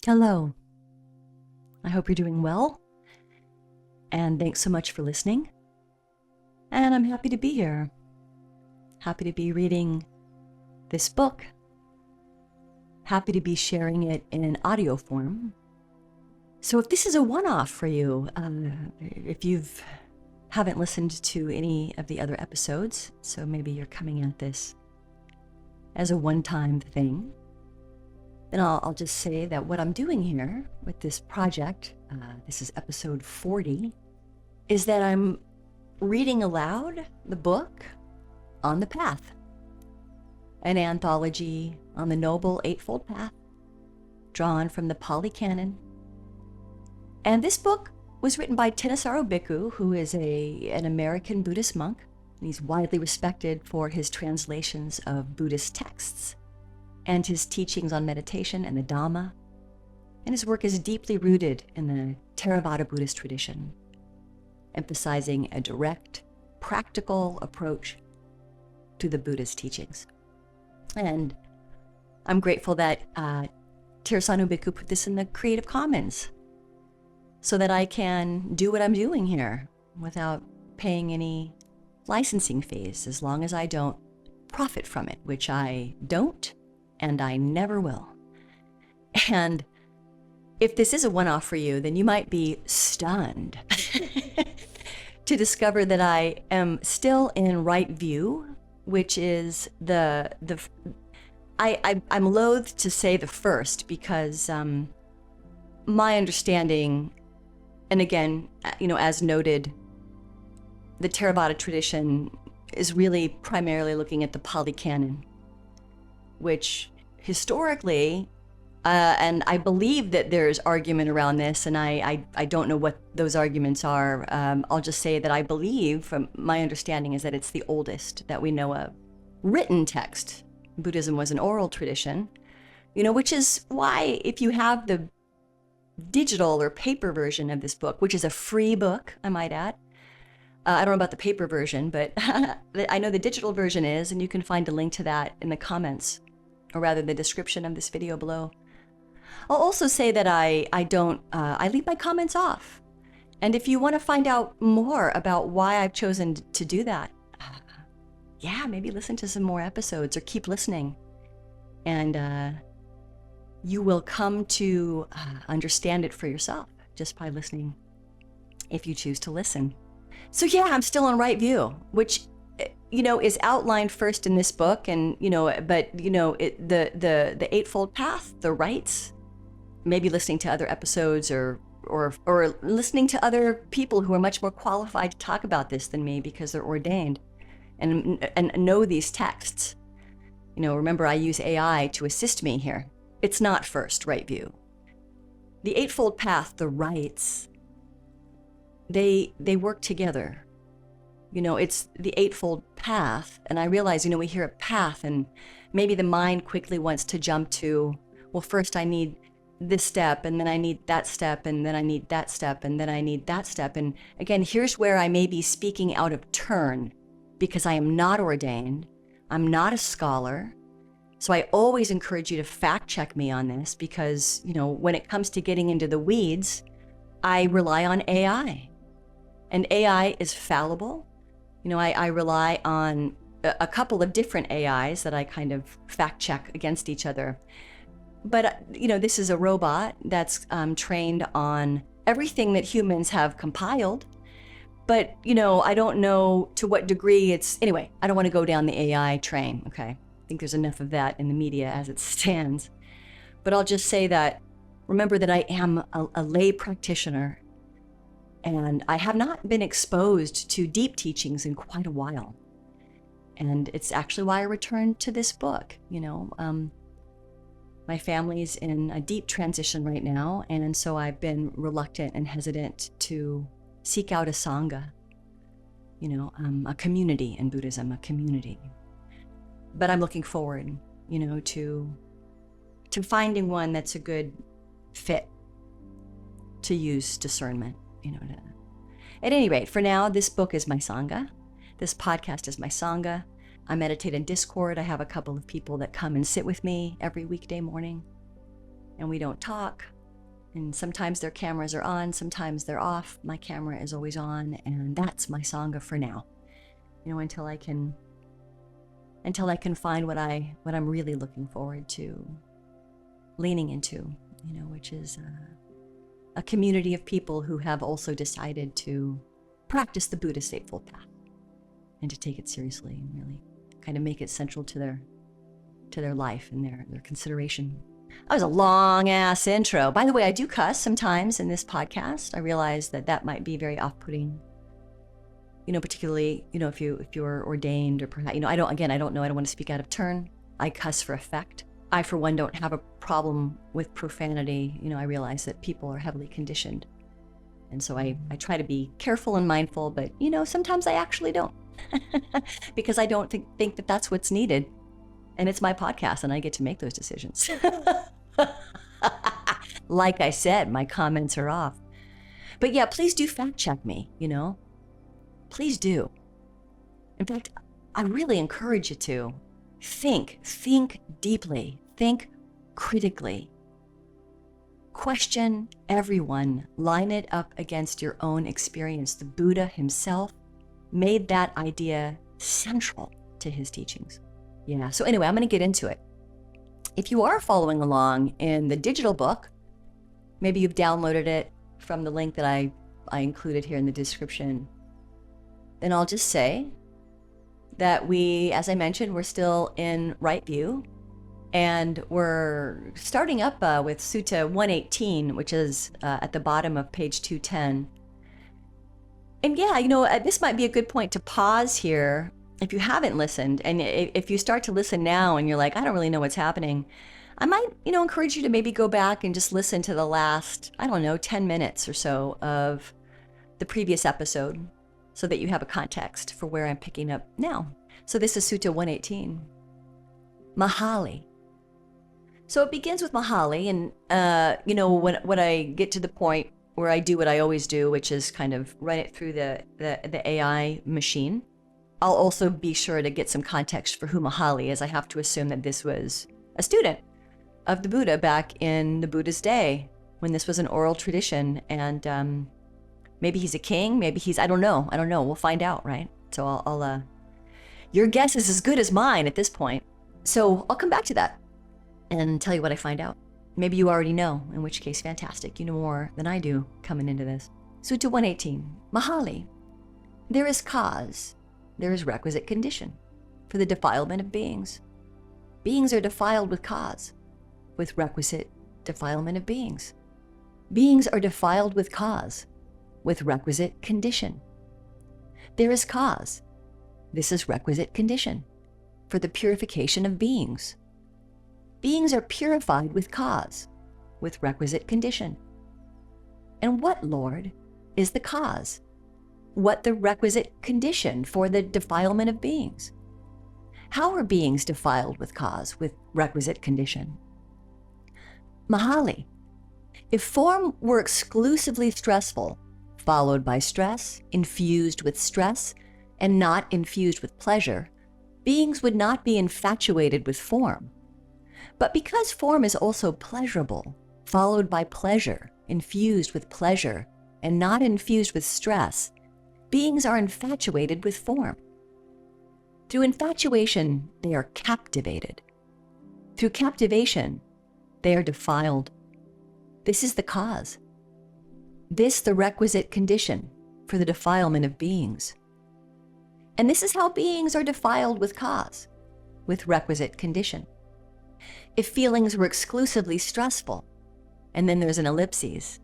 Hello. I hope you're doing well, and thanks so much for listening. And I'm happy to be here. Happy to be reading this book. Happy to be sharing it in an audio form. So if this is a one-off for you, if you haven't listened to any of the other episodes, so maybe you're coming at this as a one-time thing, then I'll just say that what I'm doing here with this project, this is episode 40, is that I'm reading aloud the book On the Path, an anthology on the Noble Eightfold Path, drawn from the Pāli Canon. And this book was written by Ṭhānissaro Bhikkhu, who is an American Buddhist monk. And he's widely respected for his translations of Buddhist texts and his teachings on meditation and the Dhamma. And his work is deeply rooted in the Theravāda Buddhist tradition, emphasizing a direct, practical approach to the Buddhist teachings. And I'm grateful that Ṭhānissaro Bhikkhu put this in the Creative Commons so that I can do what I'm doing here without paying any licensing fees, as long as I don't profit from it, which I don't, and I never will. And if this is a one-off for you, then you might be stunned to discover that I am still in right view, which is I'm loath to say the first, because my understanding, and again, as noted, the Theravāda tradition is really primarily looking at the Pāli Canon, which historically, and I believe that there's argument around this, and I don't know what those arguments are. I'll just say that I believe, from my understanding, is that it's the oldest that we know of written text. Buddhism was an oral tradition, which is why, if you have the digital or paper version of this book, which is a free book, I might add. I don't know about the paper version, but I know the digital version is, and you can find a link to that in the comments, or rather the description of this video below. I'll also say that I leave my comments off. And if you want to find out more about why I've chosen to do that, maybe listen to some more episodes or keep listening. And you will come to understand it for yourself just by listening, if you choose to listen. So I'm still on right view, which is outlined first in this book, and the Eightfold Path, the rights, maybe listening to other episodes or listening to other people who are much more qualified to talk about this than me, because they're ordained and know these texts. Remember, I use AI to assist me here. It's not first right view. The Eightfold Path, the rights, they work together. It's the Eightfold Path, and I realize, we hear a path, and maybe the mind quickly wants to jump to, well, first I need this step, and then I need that step, and then I need that step, and then I need that step. And again, here's where I may be speaking out of turn, because I am not ordained. I'm not a scholar. So I always encourage you to fact check me on this, because, when it comes to getting into the weeds, I rely on AI. And AI is fallible. I rely on a couple of different AIs that I kind of fact check against each other. But, this is a robot that's trained on everything that humans have compiled. But, I don't know to what degree anyway, I don't want to go down the AI train, okay? I think there's enough of that in the media as it stands. But I'll just say that, remember that I am a lay practitioner, and I have not been exposed to deep teachings in quite a while. And it's actually why I returned to this book. My family's in a deep transition right now, and so I've been reluctant and hesitant to seek out a sangha, a community in Buddhism, a community. But I'm looking forward, to finding one that's a good fit to use discernment, At any rate, for now, this book is my sangha. This podcast is my sangha. I meditate in Discord. I have a couple of people that come and sit with me every weekday morning. and we don't talk. And sometimes their cameras are on, sometimes they're off. My camera is always on, and that's my Sangha for now. Until I can find what I'm really looking forward to leaning into, which is a community of people who have also decided to practice the Buddhist Eightfold Path and to take it seriously and really kind of make it central to their life and their consideration. That was a long-ass intro. By the way, I do cuss sometimes in this podcast. I realize that might be very off-putting, particularly, if you're ordained or perhaps, I don't know. I don't want to speak out of turn. I cuss for effect. I, for one, don't have a problem with profanity. I realize that people are heavily conditioned. And so I try to be careful and mindful, but, sometimes I actually don't because I don't think that that's what's needed. And it's my podcast and I get to make those decisions. Like I said, my comments are off. But yeah, please do fact check me, Please do. In fact, I really encourage you to think deeply, think critically. Question everyone, line it up against your own experience. The Buddha himself made that idea central to his teachings. Yeah, so anyway, I'm going to get into it. If you are following along in the digital book, maybe you've downloaded it from the link that I included here in the description, then I'll just say that as I mentioned, we're still in right view, and we're starting up with Sutta 118, which is at the bottom of page 210. And yeah, this might be a good point to pause here if you haven't listened, and if you start to listen now and you're like, I don't really know what's happening, I might, encourage you to maybe go back and just listen to the last, 10 minutes or so of the previous episode so that you have a context for where I'm picking up now. So this is Sutta 118. Mahali. So it begins with Mahali, and, when I get to the point where I do what I always do, which is kind of run it through the AI machine, I'll also be sure to get some context for who Mahali is. I have to assume that this was a student of the Buddha back in the Buddha's day when this was an oral tradition. And maybe he's a king, maybe he's, I don't know. We'll find out, right? So I'll your guess is as good as mine at this point. So I'll come back to that and tell you what I find out. Maybe you already know, in which case, fantastic. You know more than I do coming into this. Sutta 118, Mahali. There is cause. There is requisite condition for the defilement of beings. Beings are defiled with cause, with requisite defilement of beings. Beings are defiled with cause, with requisite condition. There is cause. This is requisite condition for the purification of beings. Beings are purified with cause, with requisite condition. And what, Lord, is the cause? What the requisite condition for the defilement of beings? How are beings defiled with cause, with requisite condition? Mahali. If form were exclusively stressful, followed by stress, infused with stress, and not infused with pleasure, beings would not be infatuated with form. But because form is also pleasurable, followed by pleasure, infused with pleasure, and not infused with stress, beings are infatuated with form. Through infatuation, they are captivated. Through captivation, they are defiled. This is the cause. This the requisite condition for the defilement of beings. And this is how beings are defiled with cause, with requisite condition. If feelings were exclusively stressful, and then there's an ellipses.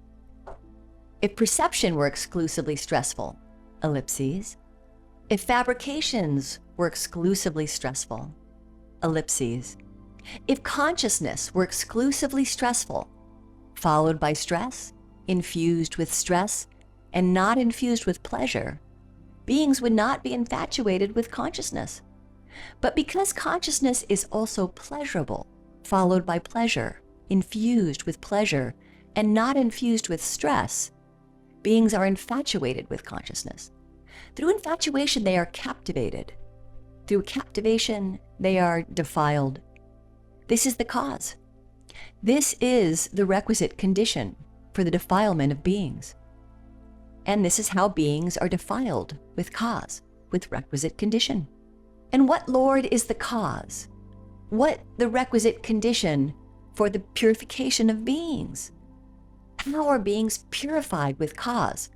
If perception were exclusively stressful, ellipses. If fabrications were exclusively stressful, ellipses. If consciousness were exclusively stressful, followed by stress, infused with stress, and not infused with pleasure, beings would not be infatuated with consciousness. But because consciousness is also pleasurable, followed by pleasure, infused with pleasure, and not infused with stress, beings are infatuated with consciousness. Through infatuation, they are captivated. Through captivation, they are defiled. This is the cause. This is the requisite condition for the defilement of beings. And this is how beings are defiled with cause, with requisite condition. And what, Lord, is the cause? What the requisite condition for the purification of beings? How are beings purified with cause,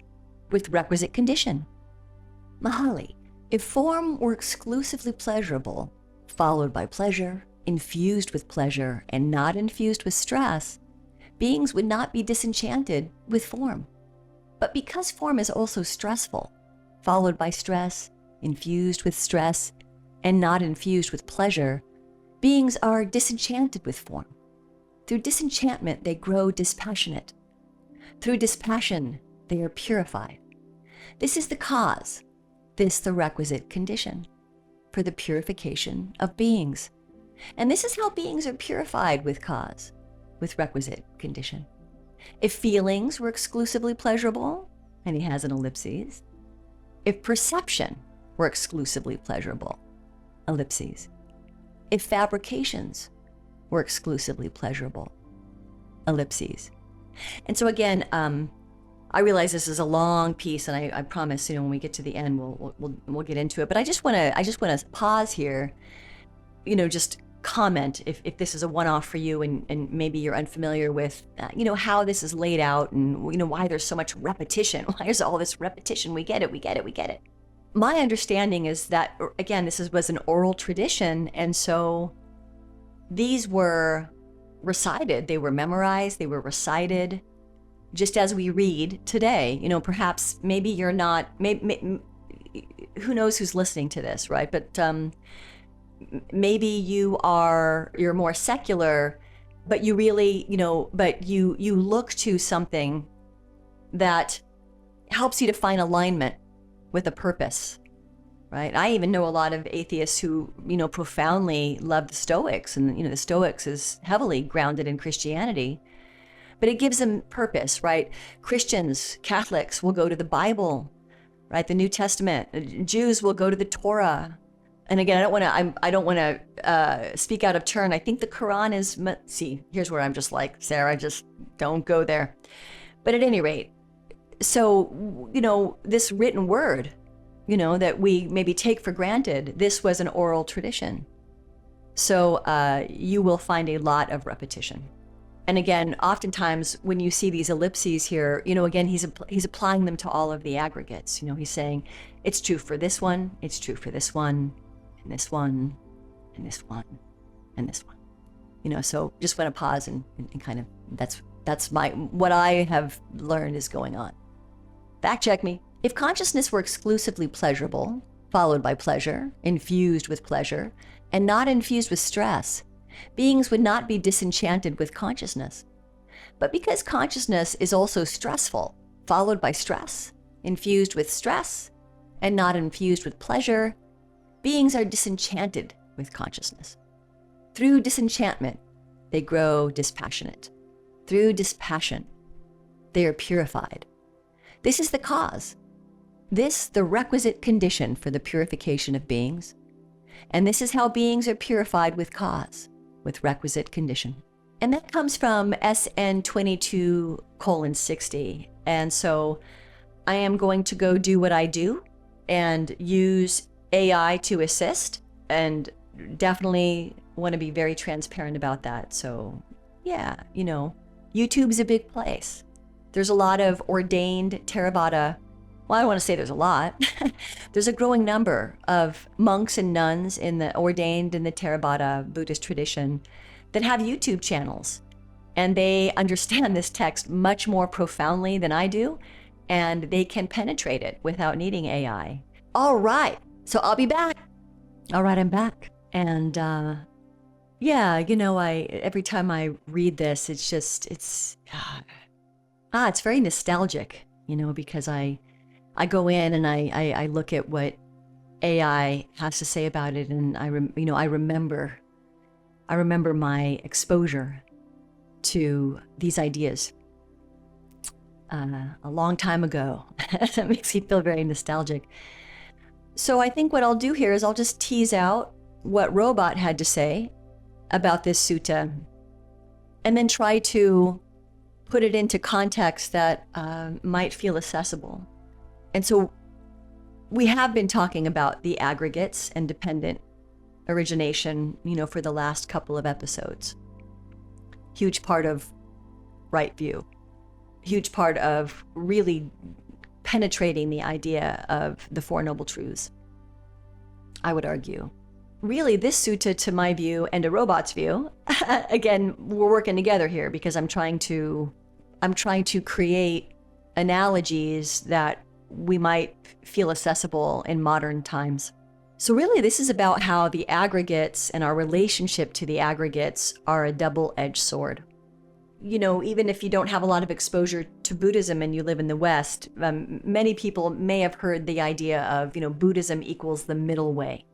with requisite condition? Mahali, if form were exclusively pleasurable, followed by pleasure, infused with pleasure, and not infused with stress, beings would not be disenchanted with form. But because form is also stressful, followed by stress, infused with stress, and not infused with pleasure, beings are disenchanted with form. Through disenchantment, they grow dispassionate. Through dispassion, they are purified. This is the cause, this the requisite condition for the purification of beings. And this is how beings are purified with cause, with requisite condition. If feelings were exclusively pleasurable, and he has an ellipses. If perception were exclusively pleasurable, ellipses. If fabrications were exclusively pleasurable, ellipses. And so again, I realize this is a long piece, and I promise, when we get to the end, we'll get into it. But I just want to pause here, just comment if this is a one-off for you, and maybe you're unfamiliar with, how this is laid out, and why there's so much repetition. Why is all this repetition? We get it. My understanding is that, again, this was an oral tradition, and so these were recited, they were memorized, they were recited, just as we read today. Perhaps maybe you're not, who knows who's listening to this, right? But maybe you're more secular, but you really, but you look to something that helps you to find alignment with a purpose, right? I even know a lot of atheists who, profoundly love the Stoics, and, the Stoics is heavily grounded in Christianity, but it gives them purpose, right? Christians, Catholics will go to the Bible, right? The New Testament. Jews will go to the Torah. And again, I don't want to speak out of turn. I think the Quran is, see, here's where I'm just like, Sarah, just don't go there. But at any rate, so, this written word, that we maybe take for granted, this was an oral tradition. So you will find a lot of repetition. And again, oftentimes when you see these ellipses here, again, he's applying them to all of the aggregates. He's saying it's true for this one, it's true for this one, and this one, and this one, and this one. So just want to pause and kind of, that's what I have learned is going on. Fact check me. If consciousness were exclusively pleasurable, followed by pleasure, infused with pleasure, and not infused with stress, beings would not be disenchanted with consciousness. But because consciousness is also stressful, followed by stress, infused with stress, and not infused with pleasure, beings are disenchanted with consciousness. Through disenchantment, they grow dispassionate. Through dispassion, they are purified. This is the cause. This, the requisite condition for the purification of beings. And this is how beings are purified with cause, with requisite condition. And that comes from SN 22:60. And so I am going to go do what I do and use AI to assist, and definitely want to be very transparent about that. So yeah, YouTube's a big place. There's a lot of ordained Theravāda. Well, I don't want to say there's a lot. There's a growing number of monks and nuns ordained in the Theravāda Buddhist tradition that have YouTube channels, and they understand this text much more profoundly than I do, and they can penetrate it without needing AI. All right, so I'll be back. All right, I'm back. And yeah, every time I read this, it's very nostalgic, because I go in and I look at what AI has to say about it, and I remember my exposure to these ideas a long time ago. That makes me feel very nostalgic. So I think what I'll do here is I'll just tease out what Robot had to say about this sutta, and then try to put it into context that might feel accessible. And so we have been talking about the aggregates and dependent origination, for the last couple of episodes. Huge part of right view. Huge part of really penetrating the idea of the Four Noble Truths, I would argue. Really, this sutta, to my view and a robot's view, again, we're working together here because I'm trying to create analogies that we might feel accessible in modern times. So really, this is about how the aggregates and our relationship to the aggregates are a double-edged sword. Even if you don't have a lot of exposure to Buddhism and you live in the West, many people may have heard the idea of, Buddhism equals the middle way,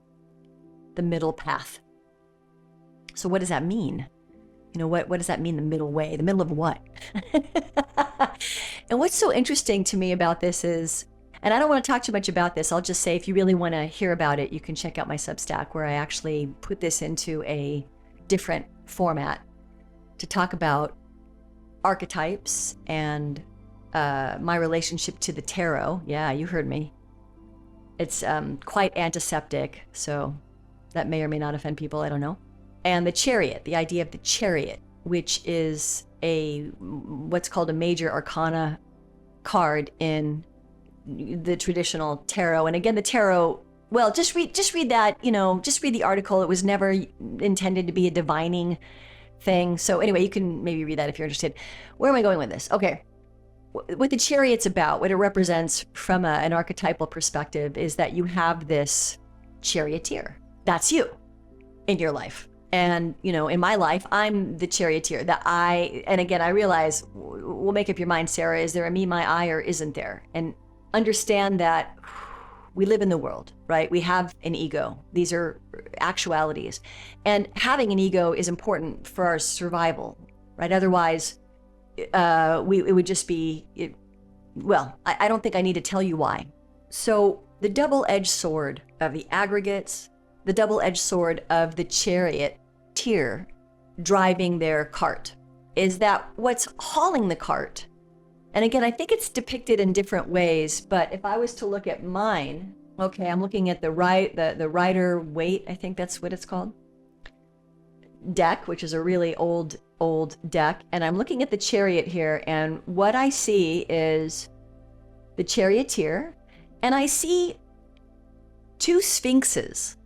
the middle path. So what does that mean? What does that mean, the middle way? The middle of what? And what's so interesting to me about this is, and I don't want to talk too much about this, I'll just say if you really want to hear about it, you can check out my Substack where I actually put this into a different format to talk about archetypes and my relationship to the tarot. Yeah, you heard me. It's quite antiseptic, so that may or may not offend people, I don't know. And the chariot, the idea of the chariot, which is what's called a major arcana card in the traditional tarot. And again, the tarot, well, just read that, just read the article. It was never intended to be a divining thing. So anyway, you can maybe read that if you're interested. Where am I going with this? Okay. What the chariot's about, what it represents from an archetypal perspective, is that you have this charioteer. That's you in your life. And, in my life, I'm the charioteer. And again, I realize, we'll make up your mind, Sarah, is there a me, my, I, or isn't there? And understand that we live in the world, right? We have an ego. These are actualities. And having an ego is important for our survival, right? Otherwise, it would just be, I don't think I need to tell you why. So the double-edged sword of the aggregates, the double-edged sword of the charioteer driving their cart, is that what's hauling the cart. And again, I think it's depicted in different ways, but if I was to look at mine, okay, I'm looking at the rider weight, I think that's what it's called, deck, which is a really old deck. And I'm looking at the chariot here, and what I see is the charioteer, and I see two sphinxes,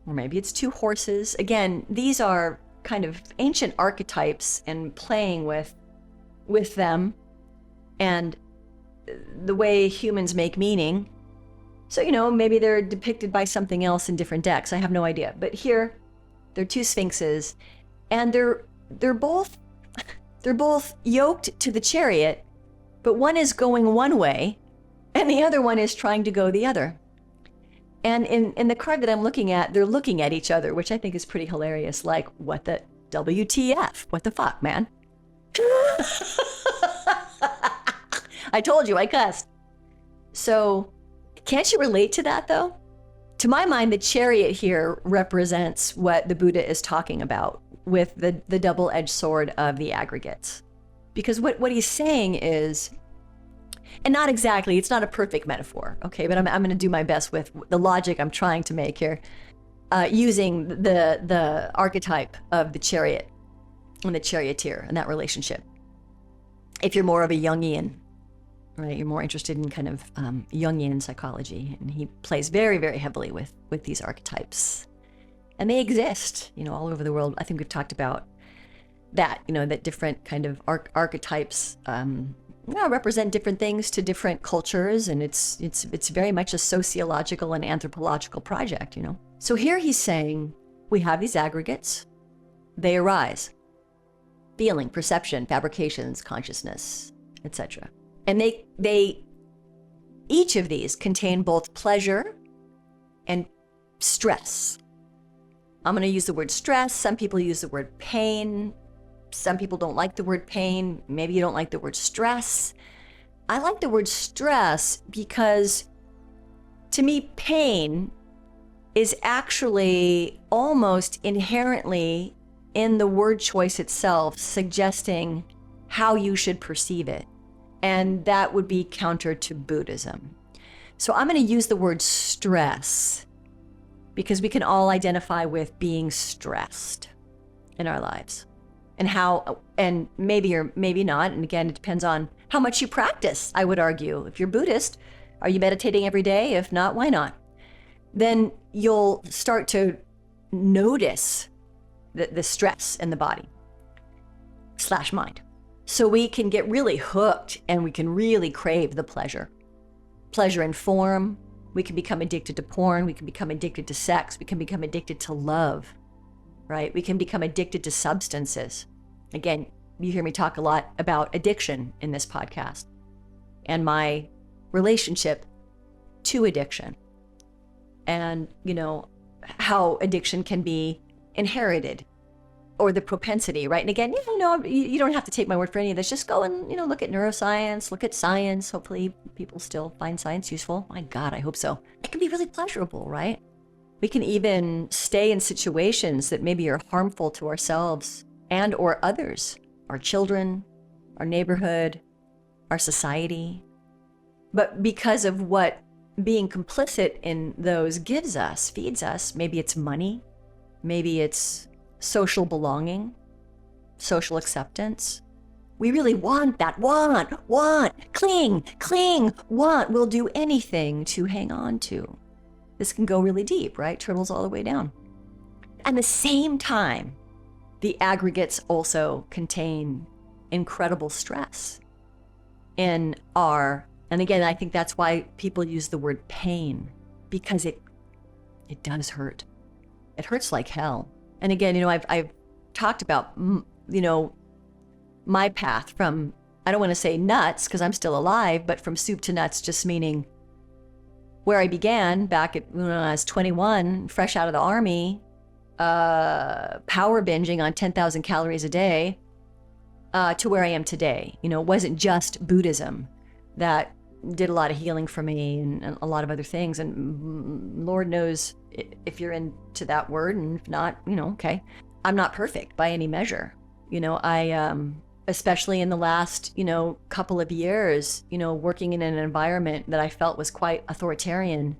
or maybe it's two horses. Again, these are kind of ancient archetypes and playing with them and the way humans make meaning. So, maybe they're depicted by something else in different decks. I have no idea. But here, they're two sphinxes, and they're both yoked to the chariot, but one is going one way, and the other one is trying to go the other. And in the card that I'm looking at, they're looking at each other, which I think is pretty hilarious. Like, what the WTF? What the fuck, man? I told you, I cussed. So, can't you relate to that, though? To my mind, the chariot here represents what the Buddha is talking about with the double-edged sword of the aggregates. Because what he's saying is, and not exactly, it's not a perfect metaphor, okay, but I'm going to do my best with the logic I'm trying to make here, using the archetype of the chariot and the charioteer and that relationship. If you're more of a Jungian, right, you're more interested in kind of Jungian psychology, and he plays very, very heavily with these archetypes. And they exist, all over the world. I think we've talked about that, that different kind of archetypes represent different things to different cultures, and it's very much a sociological and anthropological project, So here he's saying we have these aggregates, they arise, feeling, perception, fabrications, consciousness, etc. And they each of these contain both pleasure and stress. I'm going to use the word stress. Some people use the word pain. Some people don't like the word pain. Maybe you don't like the word stress. I like the word stress because, to me, pain is actually almost inherently in the word choice itself suggesting how you should perceive it. And that would be counter to Buddhism. So I'm going to use the word stress because we can all identify with being stressed in our lives. And how, and maybe or maybe not, and again, it depends on how much you practice, I would argue. If you're Buddhist, are you meditating every day? If not, why not? Then you'll start to notice the stress in the body / mind. So we can get really hooked and we can really crave the pleasure. Pleasure in form. We can become addicted to porn. We can become addicted to sex. We can become addicted to love, right? We can become addicted to substances. Again, you hear me talk a lot about addiction in this podcast and my relationship to addiction and, you know, how addiction can be inherited or the propensity, right? And again, you know, you don't have to take my word for any of this. Just go and, you know, look at neuroscience, look at science. Hopefully people still find science useful. My God, I hope so. It can be really pleasurable, right? We can even stay in situations that maybe are harmful to ourselves and or others, our children, our neighborhood, our society. But because of what being complicit in those gives us, feeds us, maybe it's money, maybe it's social belonging, social acceptance. We really want that, want, cling, want. We'll do anything to hang on to. This can go really deep, right? Turtles all the way down. At the same time, the aggregates also contain incredible stress in our, and again, I think that's why people use the word pain, because it does hurt. It hurts like hell. And again, you know, I've talked about, you know, my path from, I don't want to say nuts because I'm still alive, but from soup to nuts, just meaning where I began back at when I was 21, fresh out of the army, power binging on 10,000 calories a day, to where I am today. You know, it wasn't just Buddhism that did a lot of healing for me and a lot of other things. And Lord knows if you're into that word, and if not, you know, okay. I'm not perfect by any measure. You know, I, especially in the last, you know, couple of years, you know, working in an environment that I felt was quite authoritarian,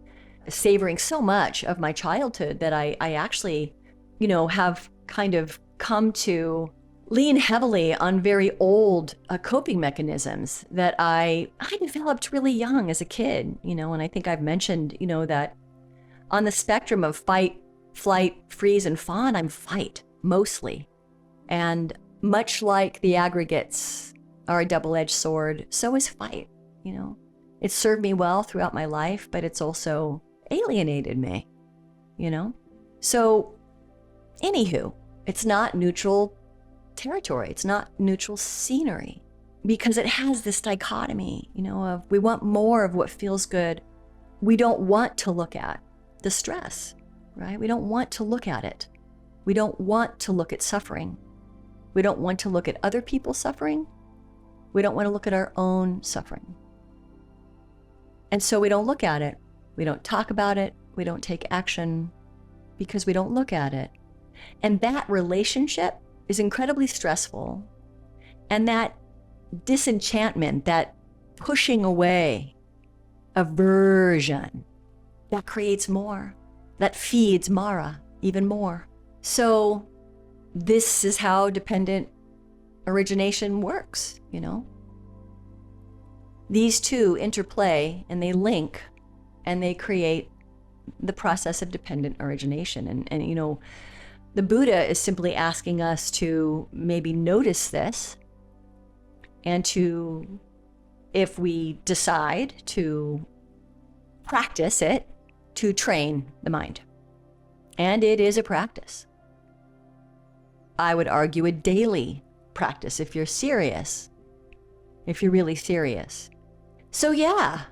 savoring so much of my childhood that I actually, you know, have kind of come to lean heavily on very old coping mechanisms that I developed really young as a kid, you know, and I think I've mentioned, you know, that on the spectrum of fight, flight, freeze, and fawn, I'm fight mostly. And much like the aggregates are a double-edged sword, so is fight, you know. It served me well throughout my life, but it's also alienated me, you know. So, anywho, it's not neutral territory. It's not neutral scenery because it has this dichotomy, you know, of we want more of what feels good. We don't want to look at the stress, right? We don't want to look at it. We don't want to look at suffering. We don't want to look at other people's suffering. We don't want to look at our own suffering. And so we don't look at it. We don't talk about it. We don't take action because we don't look at it. And that relationship is incredibly stressful. And that disenchantment, that pushing away, aversion, that creates more, that feeds Mara even more. So this is how dependent origination works, you know. These two interplay and they link and they create the process of dependent origination. And you know, the Buddha is simply asking us to maybe notice this and to, if we decide to practice it, to train the mind. And it is a practice. I would argue a daily practice if you're serious, if you're really serious. So yeah,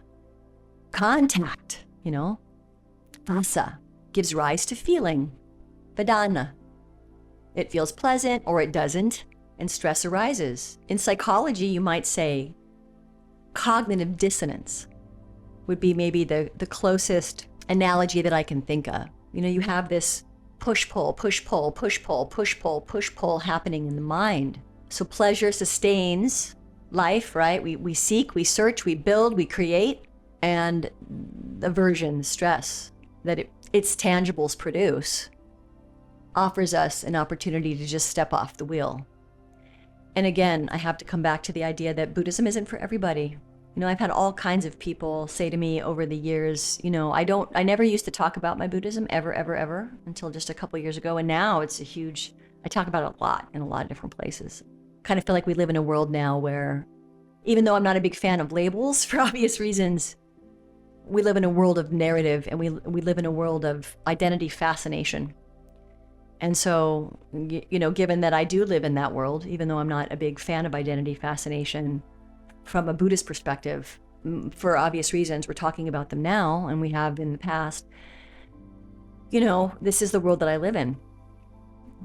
contact, you know, rasa gives rise to feeling. Vedana. It feels pleasant or it doesn't, and stress arises. In psychology, you might say cognitive dissonance would be maybe the closest analogy that I can think of. You know, you have this push-pull, push-pull, push-pull, push-pull, push-pull happening in the mind. So pleasure sustains life, right? We seek, we search, we build, we create, and aversion, stress that its tangibles produce offers us an opportunity to just step off the wheel. And again, I have to come back to the idea that Buddhism isn't for everybody. You know, I've had all kinds of people say to me over the years, you know, I never used to talk about my Buddhism ever, ever, ever until just a couple years ago. And now it's I talk about it a lot in a lot of different places. Kind of feel like we live in a world now where, even though I'm not a big fan of labels for obvious reasons, we live in a world of narrative, and we live in a world of identity fascination. And so, you know, given that I do live in that world, even though I'm not a big fan of identity fascination, from a Buddhist perspective, for obvious reasons, we're talking about them now, and we have in the past, you know, this is the world that I live in.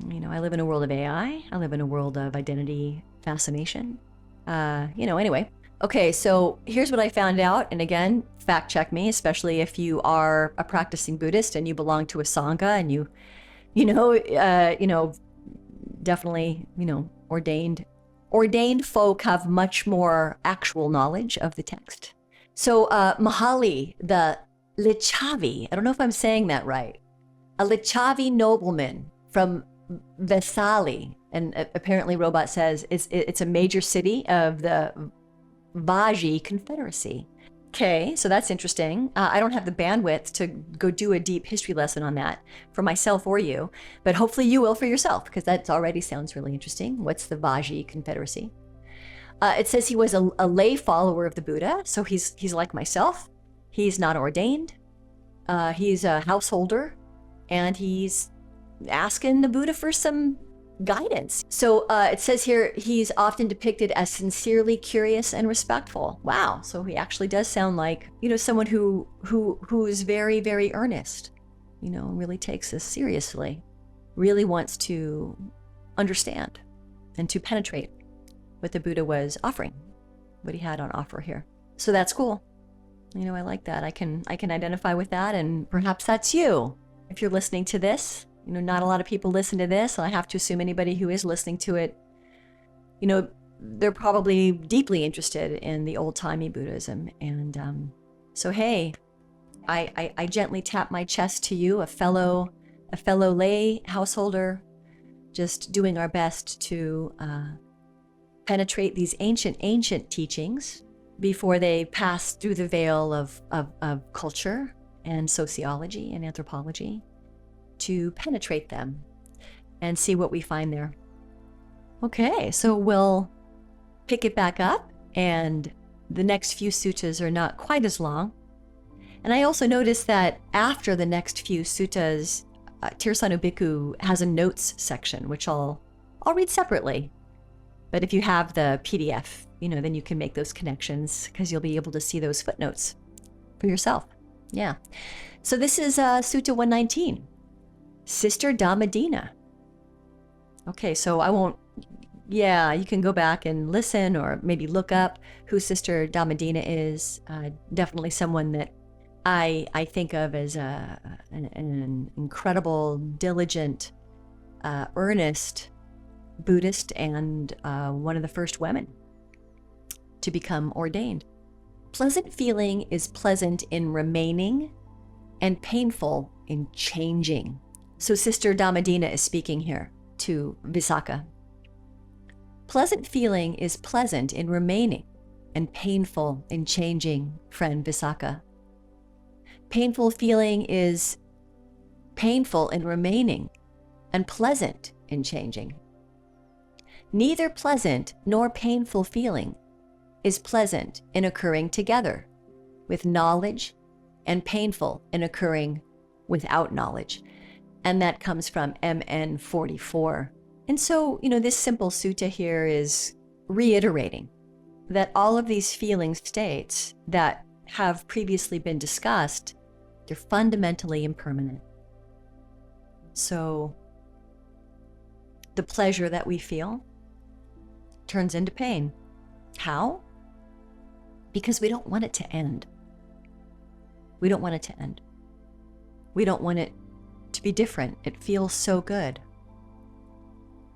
You know, I live in a world of AI. I live in a world of identity fascination. You know, anyway. Okay, so here's what I found out. And again, fact check me, especially if you are a practicing Buddhist and you belong to a Sangha and you know, definitely, you know, ordained folk have much more actual knowledge of the text. So Mahali, the Lichavi, I don't know if I'm saying that right, a Lichavi nobleman from Vesali, and apparently Robot says it's a major city of the Vaji Confederacy. Okay, so that's interesting. I don't have the bandwidth to go do a deep history lesson on that for myself or you, but hopefully you will for yourself, because that already sounds really interesting. What's the Vaji Confederacy? It says he was a lay follower of the Buddha, so he's like myself. He's not ordained. He's a householder, and he's asking the Buddha for some guidance. So it says here he's often depicted as sincerely curious and respectful. Wow. So he actually does sound like, you know, someone who is very, very earnest, you know, really takes this seriously, really wants to understand and to penetrate what the Buddha was offering, what he had on offer here. So that's cool. You know, I like that. I can identify with that, and perhaps that's you. If you're listening to this, you know, not a lot of people listen to this. I have to assume anybody who is listening to it, you know, they're probably deeply interested in the old-timey Buddhism. And so, hey, I gently tap my chest to you, a fellow lay householder, just doing our best to penetrate these ancient teachings before they pass through the veil of culture and sociology and anthropology, to penetrate them and see what we find there. Okay, so we'll pick it back up, and the next few suttas are not quite as long. And I also noticed that after the next few suttas, Ṭhānissaro Bhikkhu has a notes section, which I'll read separately. But if you have the PDF, you know, then you can make those connections, because you'll be able to see those footnotes for yourself. Yeah. So this is Sutta 119. Sister Dhammadina. Okay, so I won't, you can go back and listen, or maybe look up who Sister Dhammadina is. Definitely someone that I think of as an incredible, diligent, earnest Buddhist, and one of the first women to become ordained. Pleasant feeling is pleasant in remaining, and painful in changing. So Sister Dhammadina is speaking here to Visakha. Pleasant feeling is pleasant in remaining, and painful in changing, friend Visakha. Painful feeling is painful in remaining, and pleasant in changing. Neither pleasant nor painful feeling is pleasant in occurring together with knowledge, and painful in occurring without knowledge. And that comes from MN 44. And so, you know, this simple sutta here is reiterating that all of these feeling states that have previously been discussed, they're fundamentally impermanent. So the pleasure that we feel turns into pain. How? Because we don't want it to end. We don't want it to end. We don't want it to be different. It feels so good.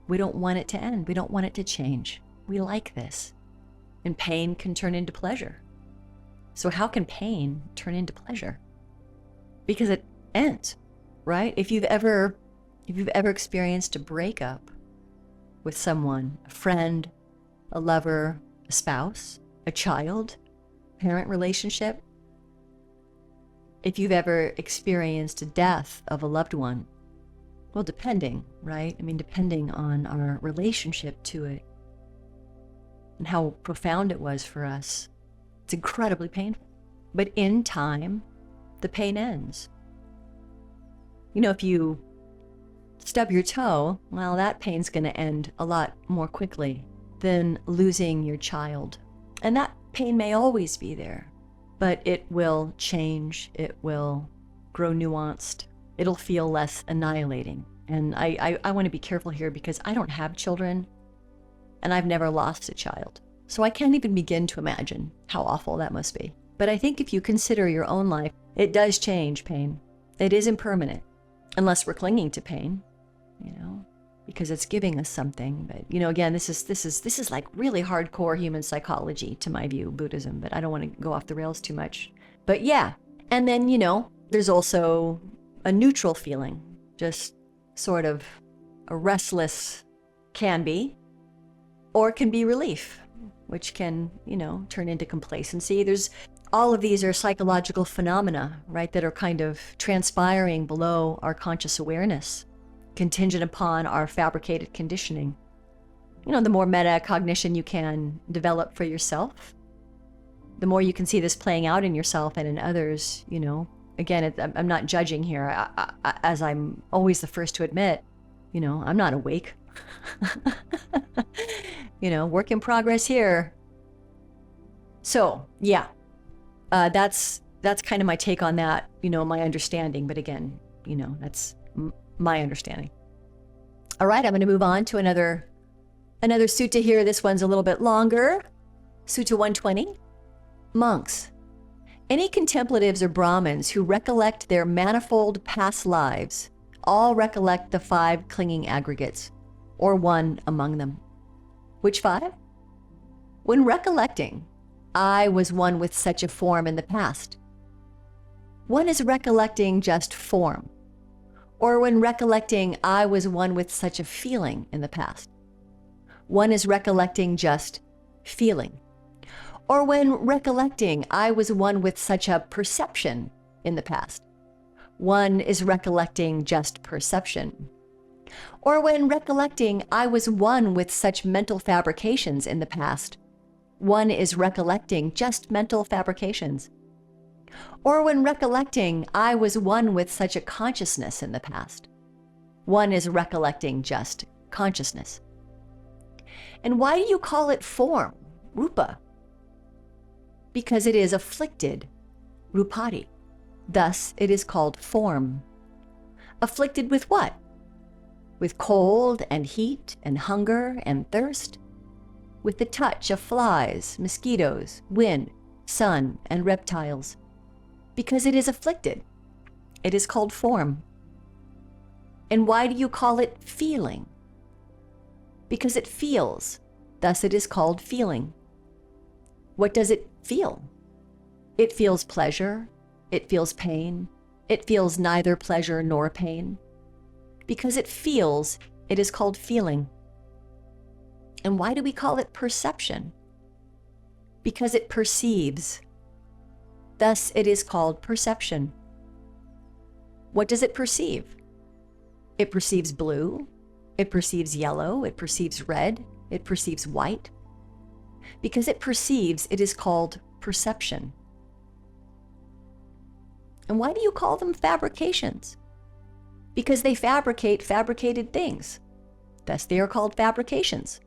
We don't want it to end. We don't want it to change. We like this. And pain can turn into pleasure. So how can pain turn into pleasure? Because it ends, right? If you've ever experienced a breakup with someone, a friend, a lover, a spouse, a child, parent relationship, if you've ever experienced a death of a loved one, well, depending, right? I mean, depending on our relationship to it and how profound it was for us, it's incredibly painful. But in time, the pain ends. You know, if you stub your toe, well, that pain's going to end a lot more quickly than losing your child. And that pain may always be there, but it will change. It will grow nuanced. It'll feel less annihilating. And I want to be careful here because I don't have children and I've never lost a child. So I can't even begin to imagine how awful that must be. But I think if you consider your own life, it does change pain. It is impermanent, unless we're clinging to pain, you know, because it's giving us something. But, you know, again, this is like really hardcore human psychology to my view, Buddhism, but I don't want to go off the rails too much. But yeah, and then, you know, there's also a neutral feeling, just sort of a restless, can be, or can be relief, which can, you know, turn into complacency. There's all of these are psychological phenomena, right, that are kind of transpiring below our conscious awareness, contingent upon our fabricated conditioning. You know, the more metacognition you can develop for yourself, the more you can see this playing out in yourself and in others, you know. Again, I'm not judging here, as I'm always the first to admit, you know, I'm not awake. You know, work in progress here. So, yeah. That's kind of my take on that, you know, my understanding. But again, you know, that's my understanding. All right, I'm going to move on to another sutta here. This one's a little bit longer. Sutta 120. Monks, any contemplatives or Brahmins who recollect their manifold past lives all recollect the 5 clinging aggregates, or one among them. Which 5? When recollecting, I was one with such a form in the past. One is recollecting just form. Or when recollecting, I was one with such a feeling in the past. One is recollecting just feeling. Or when recollecting, I was one with such a perception in the past. One is recollecting just perception. Or when recollecting, I was one with such mental fabrications in the past. One is recollecting just mental fabrications. Or when recollecting, I was one with such a consciousness in the past. One is recollecting just consciousness. And why do you call it form, rupa? Because it is afflicted, rupati. Thus it is called form. Afflicted with what? With cold and heat and hunger and thirst? With the touch of flies, mosquitoes, wind, sun, and reptiles. Because it is afflicted. It is called form. And why do you call it feeling? Because it feels. Thus it is called feeling. What does it feel? It feels pleasure. It feels pain. It feels neither pleasure nor pain. Because it feels, it is called feeling. And why do we call it perception? Because it perceives. Thus it is called perception. What does it perceive? It perceives blue. It perceives yellow. It perceives red. It perceives white. Because it perceives, it is called perception. And why do you call them fabrications? Because they fabricate fabricated things. Thus they are called fabrications.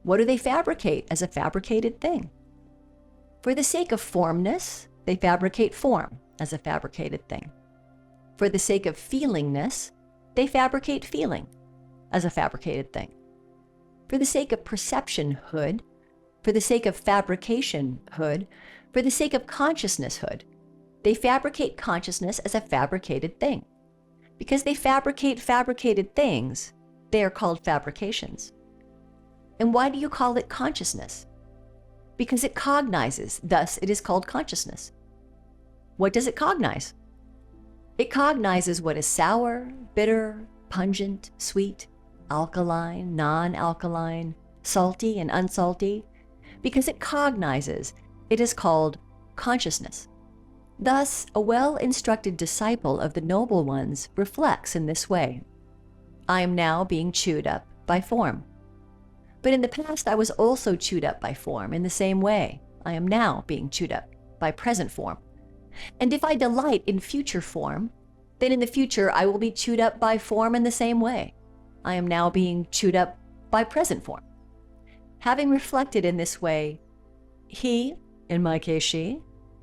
What do they fabricate as a fabricated thing? For the sake of formness, they fabricate form as a fabricated thing. For the sake of feelingness, they fabricate feeling as a fabricated thing. For the sake of perceptionhood, for the sake of fabricationhood, for the sake of consciousnesshood, they fabricate consciousness as a fabricated thing. Because they fabricate fabricated things. They are called fabrications. And why do you call it consciousness? Because it cognizes, thus it is called consciousness. What does it cognize? It cognizes what is sour, bitter, pungent, sweet, alkaline, non-alkaline, salty and unsalty. Because it cognizes, it is called consciousness. Thus, a well-instructed disciple of the Noble Ones reflects in this way. I am now being chewed up by form. But in the past, I was also chewed up by form in the same way. I am now being chewed up by present form. And if I delight in future form, then in the future I will be chewed up by form in the same way. I am now being chewed up by present form. Having reflected in this way, he, in my case she,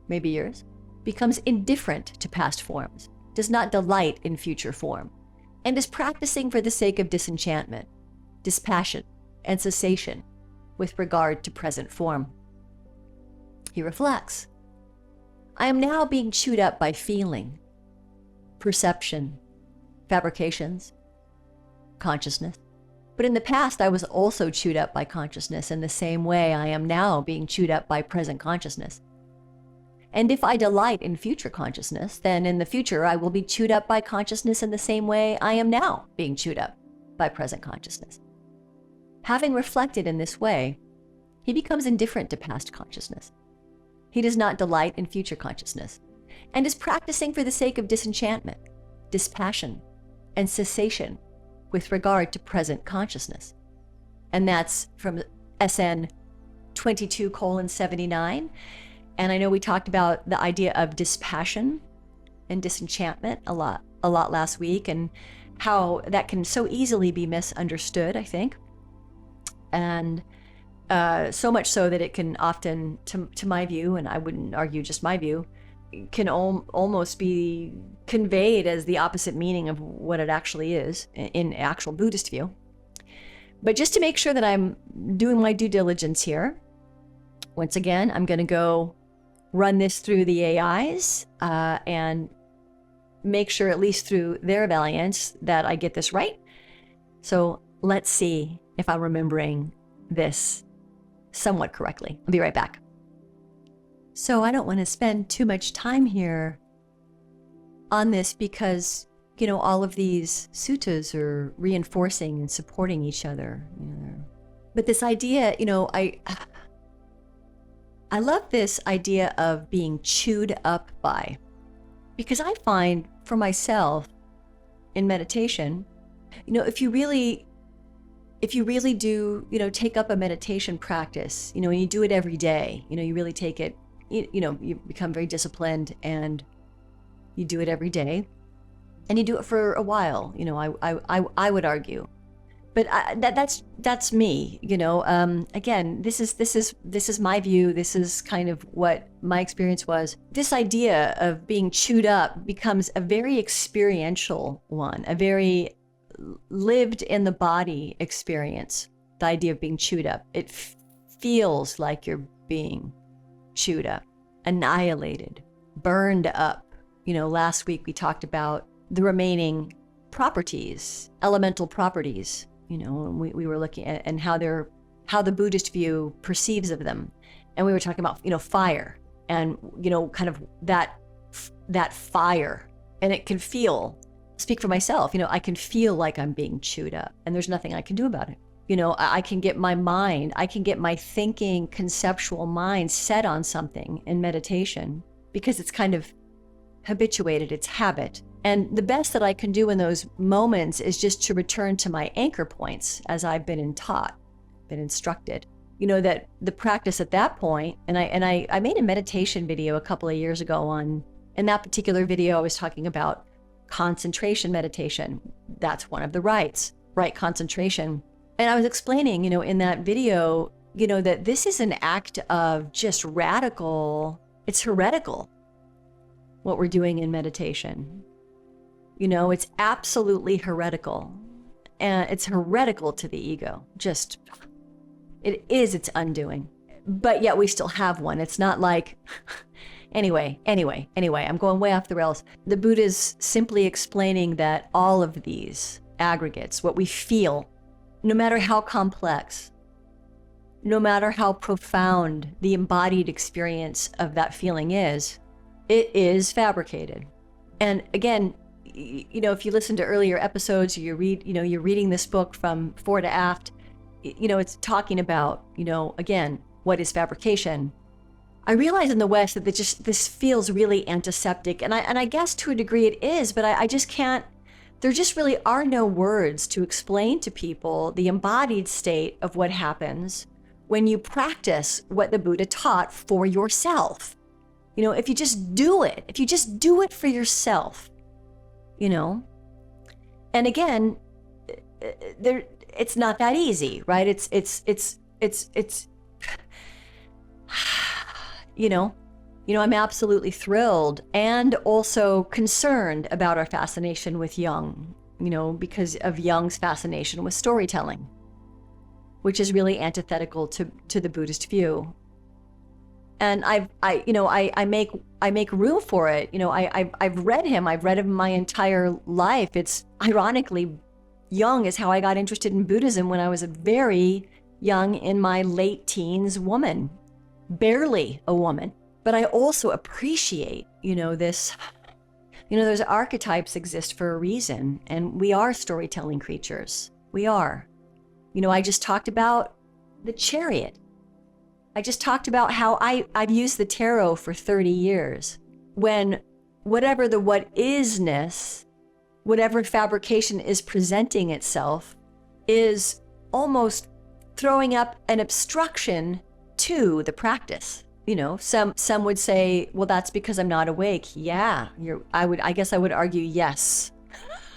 maybe yours, becomes indifferent to past forms, does not delight in future form, and is practicing for the sake of disenchantment, dispassion, and cessation with regard to present form. He reflects, I am now being chewed up by feeling, perception, fabrications, consciousness. But in the past, I was also chewed up by consciousness in the same way I am now being chewed up by present consciousness. And if I delight in future consciousness, then in the future I will be chewed up by consciousness in the same way I am now being chewed up by present consciousness. Having reflected in this way, he becomes indifferent to past consciousness. He does not delight in future consciousness, and is practicing for the sake of disenchantment, dispassion, and cessation with regard to present consciousness. And that's from SN 22:79. And I know we talked about the idea of dispassion and disenchantment a lot last week, and how that can so easily be misunderstood, I think. And so much so that it can often, to my view, and I wouldn't argue just my view, can almost be conveyed as the opposite meaning of what it actually is in actual Buddhist view. But just to make sure that I'm doing my due diligence here, once again, I'm going to go run this through the AIs and make sure, at least through their valiance, that I get this right. So let's see if I'm remembering this somewhat correctly. I'll be right back. So I don't want to spend too much time here on this because, you know, all of these suttas are reinforcing and supporting each other. You know. But this idea, you know, I love this idea of being chewed up by, because I find for myself in meditation, you know, if you really do, you know, take up a meditation practice, you know, and you do it every day, you know, you really take it, you know, you become very disciplined and you do it every day and you do it for a while, you know, I would argue. But that's me, you know. Again, this is my view. This is kind of what my experience was. This idea of being chewed up becomes a very experiential one, a very lived in the body experience. The idea of being chewed up, it feels like you're being chewed up, annihilated, burned up. You know, last week we talked about the remaining properties, elemental properties. You know, and we were looking at and how the Buddhist view perceives of them, and we were talking about, you know, fire, and, you know, kind of that fire, and it can feel. Speak for myself, you know, I can feel like I'm being chewed up, and there's nothing I can do about it. You know, I can get my mind, I can get my thinking, conceptual mind set on something in meditation because it's kind of habituated, it's habit. And the best that I can do in those moments is just to return to my anchor points as I've been been instructed. You know, that the practice at that point, and I made a meditation video a couple of years ago on, in that particular video I was talking about concentration meditation. That's one of the rights, right concentration. And I was explaining, you know, in that video, you know, that this is an act of just radical, it's heretical, what we're doing in meditation. You know, it's absolutely heretical, and it's heretical to the ego. Just, it is its undoing, but yet we still have one. It's not like Anyway, I'm going way off the rails. The Buddha's simply explaining that all of these aggregates, what we feel, no matter how complex, no matter how profound the embodied experience of that feeling is, it is fabricated. And again, if you listen to earlier episodes, or you're reading this book from fore to aft, it's talking about, again, what is fabrication? I realize in the West that this feels really antiseptic, and I guess to a degree it is, but I just can't. There just really are no words to explain to people the embodied state of what happens when you practice what the Buddha taught for yourself. If you just do it for yourself, and again, it's not that easy, right? It's I'm absolutely thrilled and also concerned about our fascination with Jung, because of Jung's fascination with storytelling, which is really antithetical to the Buddhist view. And I make room for it. I've read him my entire life. It's ironically, Jung is how I got interested in Buddhism when I was a very young, in my late teens woman, barely a woman. But I also appreciate, those archetypes exist for a reason, and we are storytelling creatures. We are. I just talked about the chariot. I just talked about how I've used the tarot for 30 years. When whatever the what isness, whatever fabrication is presenting itself, is almost throwing up an obstruction to the practice. Some would say, well, that's because I'm not awake. Yeah, I guess I would argue yes.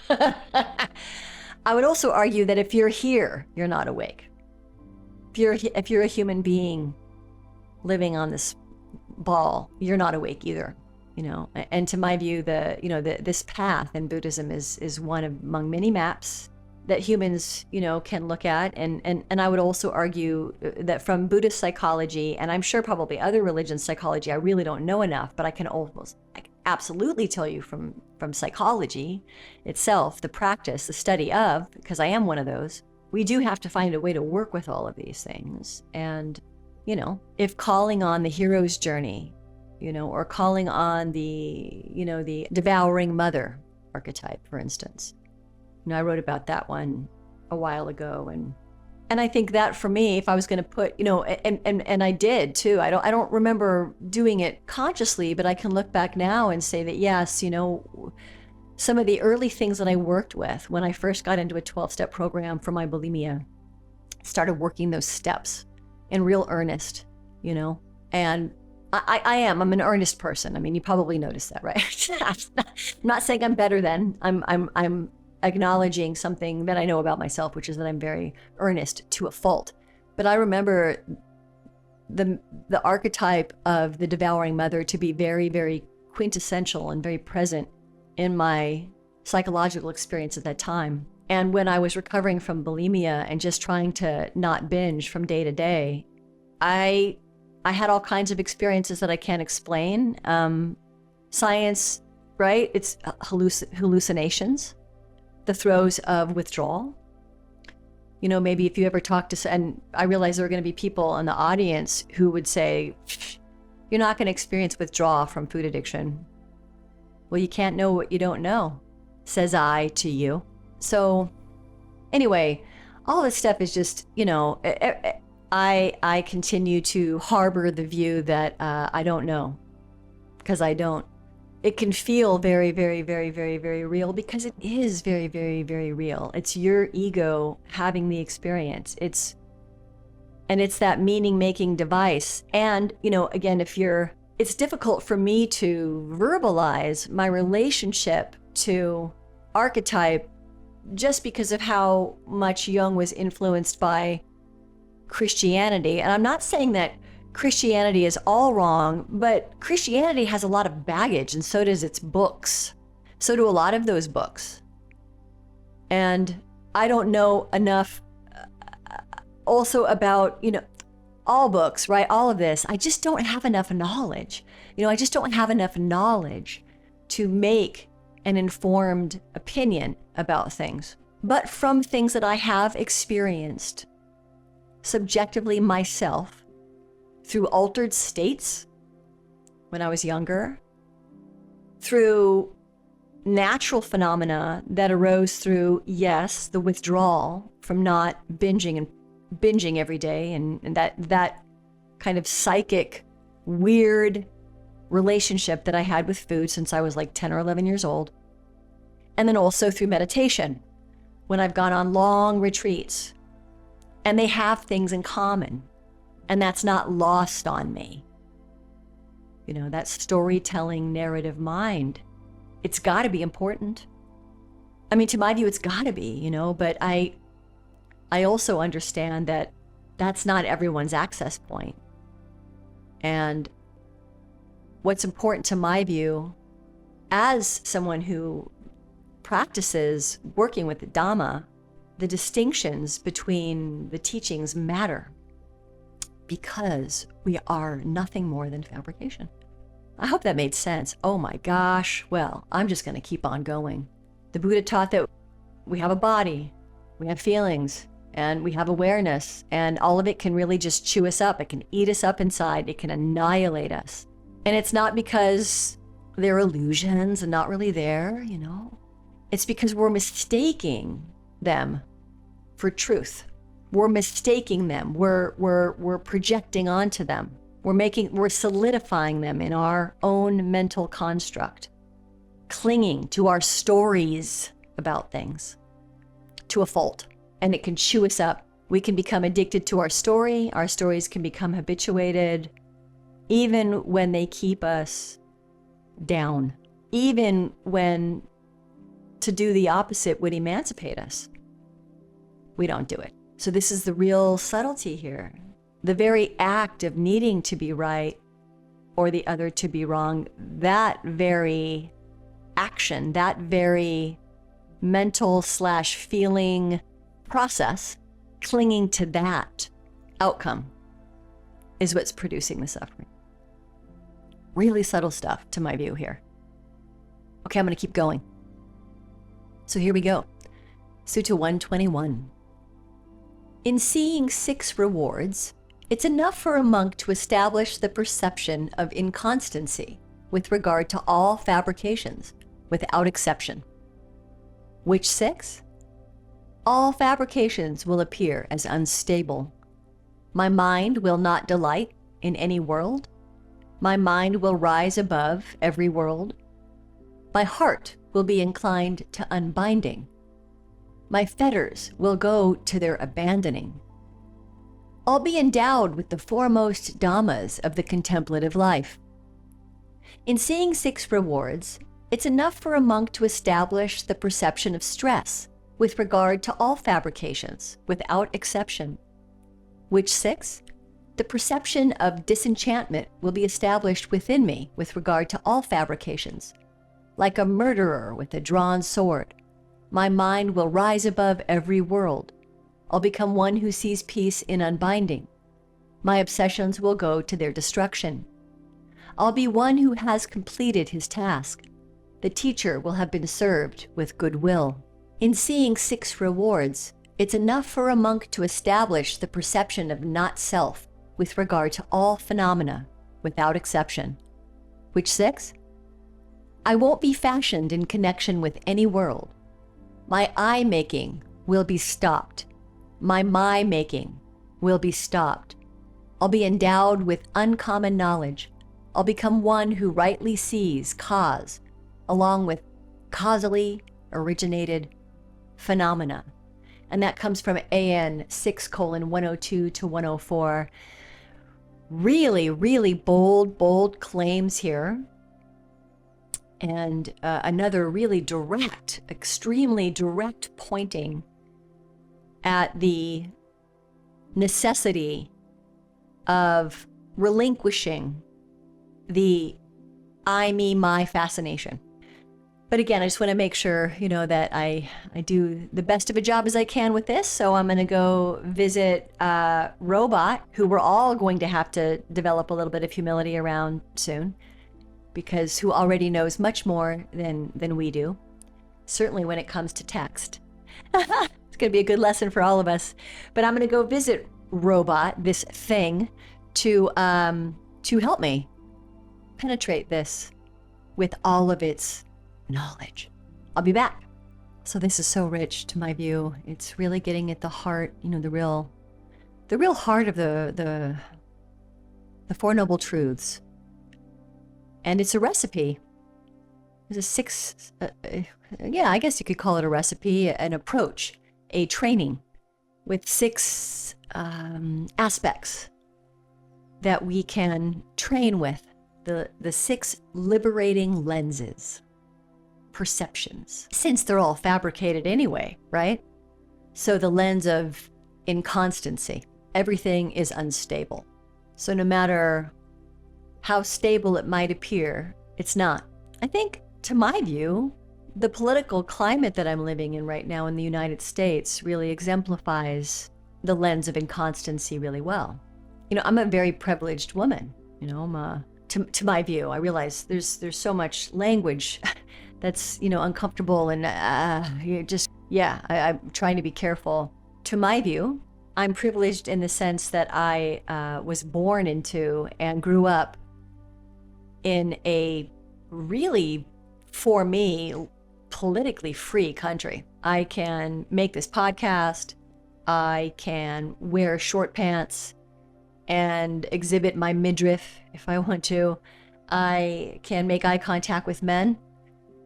I would also argue that if you're here, you're not awake. If you're a human being living on this ball, you're not awake either. And to my view, this path in Buddhism is one among many maps that humans, can look at. And I would also argue that from Buddhist psychology, and I'm sure probably other religions' psychology, I really don't know enough, but I can absolutely tell you from psychology itself, the practice, the study of, because I am one of those, we do have to find a way to work with all of these things. And, if calling on the hero's journey, or calling on the devouring mother archetype, for instance. I wrote about that one a while ago, and I think that for me, if I was going to put, and I did too. I don't remember doing it consciously, but I can look back now and say that yes, some of the early things that I worked with when I first got into a 12-step program for my bulimia, started working those steps in real earnest, and I'm an earnest person. I mean, you probably noticed that, right? I'm not saying I'm better than. I'm acknowledging something that I know about myself, which is that I'm very earnest to a fault. But I remember the archetype of the devouring mother to be very, very quintessential and very present in my psychological experience at that time. And when I was recovering from bulimia and just trying to not binge from day to day, I had all kinds of experiences that I can't explain. Science, right? It's hallucinations, the throes of withdrawal. Maybe if you ever talk to, and I realize there are going to be people in the audience who would say, you're not going to experience withdrawal from food addiction. Well, you can't know what you don't know, says I to you. So anyway, all this stuff is just, I continue to harbor the view that I don't know, because I don't. It can feel very, very, very, very, very real, because it is very, very, very real. It's your ego having the experience. It's that meaning-making device. And, again, it's difficult for me to verbalize my relationship to archetype just because of how much Jung was influenced by Christianity. And I'm not saying that Christianity is all wrong, but Christianity has a lot of baggage, and so does its books. So do a lot of those books. And I don't know enough also about, all books, right? All of this. I just don't have enough knowledge. I just don't have enough knowledge to make an informed opinion about things. But from things that I have experienced subjectively myself through altered states when I was younger, through natural phenomena that arose through, yes, the withdrawal from not binging every day, and that kind of psychic, weird relationship that I had with food since I was like 10 or 11 years old. And then also through meditation, when I've gone on long retreats, and they have things in common, and that's not lost on me. That storytelling narrative mind, it's got to be important. I mean, to my view, it's got to be, but I also understand that that's not everyone's access point. And what's important to my view, as someone who practices working with the Dhamma, the distinctions between the teachings matter, because we are nothing more than fabrication. I hope that made sense. Oh my gosh. Well, I'm just going to keep on going. The Buddha taught that we have a body, we have feelings, and we have awareness, and all of it can really just chew us up. It can eat us up inside. It can annihilate us. And it's not because they're illusions and not really there, It's because we're mistaking them for truth. We're mistaking them. We're projecting onto them. We're solidifying them in our own mental construct, clinging to our stories about things to a fault, and it can chew us up. We can become addicted to our story. Our stories can become habituated, even when they keep us down, even when to do the opposite would emancipate us. We don't do it. So this is the real subtlety here. The very act of needing to be right or the other to be wrong, that very action, that very mental/feeling process, clinging to that outcome is what's producing the suffering. Really subtle stuff to my view here. Okay, I'm going to keep going. So here we go. Sutta 121. In seeing 6 rewards, it's enough for a monk to establish the perception of inconstancy with regard to all fabrications, without exception. Which 6? All fabrications will appear as unstable. My mind will not delight in any world. My mind will rise above every world. My heart will be inclined to unbinding. My fetters will go to their abandoning. I'll be endowed with the foremost dhammas of the contemplative life. In seeing 6 rewards, it's enough for a monk to establish the perception of stress with regard to all fabrications, without exception. Which 6? The perception of disenchantment will be established within me with regard to all fabrications. Like a murderer with a drawn sword, my mind will rise above every world. I'll become one who sees peace in unbinding. My obsessions will go to their destruction. I'll be one who has completed his task. The teacher will have been served with goodwill. In seeing 6 rewards, it's enough for a monk to establish the perception of not self with regard to all phenomena, without exception. Which 6? I won't be fashioned in connection with any world. My I-making will be stopped. My my-making will be stopped. I'll be endowed with uncommon knowledge. I'll become one who rightly sees cause, along with causally originated phenomena. And that comes from AN 6:102 to 104. Really, really bold claims here. And another really direct, extremely direct pointing at the necessity of relinquishing the I, me, my fascination. But again, I just want to make sure, that I do the best of a job as I can with this. So I'm going to go visit Robot, who we're all going to have to develop a little bit of humility around soon, because who already knows much more than we do, certainly when it comes to text. It's going to be a good lesson for all of us. But I'm going to go visit Robot, this thing, to help me penetrate this with all of its knowledge. I'll be back. So this is so rich to my view. It's really getting at the heart, the real heart of the Four Noble Truths. And it's a recipe. There's I guess you could call it a recipe, an approach, a training with 6 aspects that we can train with, the 6 liberating lenses, perceptions, since they're all fabricated anyway, right? So the lens of inconstancy, everything is unstable. So no matter how stable it might appear, it's not. I think, to my view, the political climate that I'm living in right now in the United States really exemplifies the lens of inconstancy really well. I'm a very privileged woman. To my view, I realize there's so much language that's uncomfortable, and I'm trying to be careful. To my view, I'm privileged in the sense that I was born into and grew up in a really, for me, politically free country. I can make this podcast. I can wear short pants and exhibit my midriff if I want to. I can make eye contact with men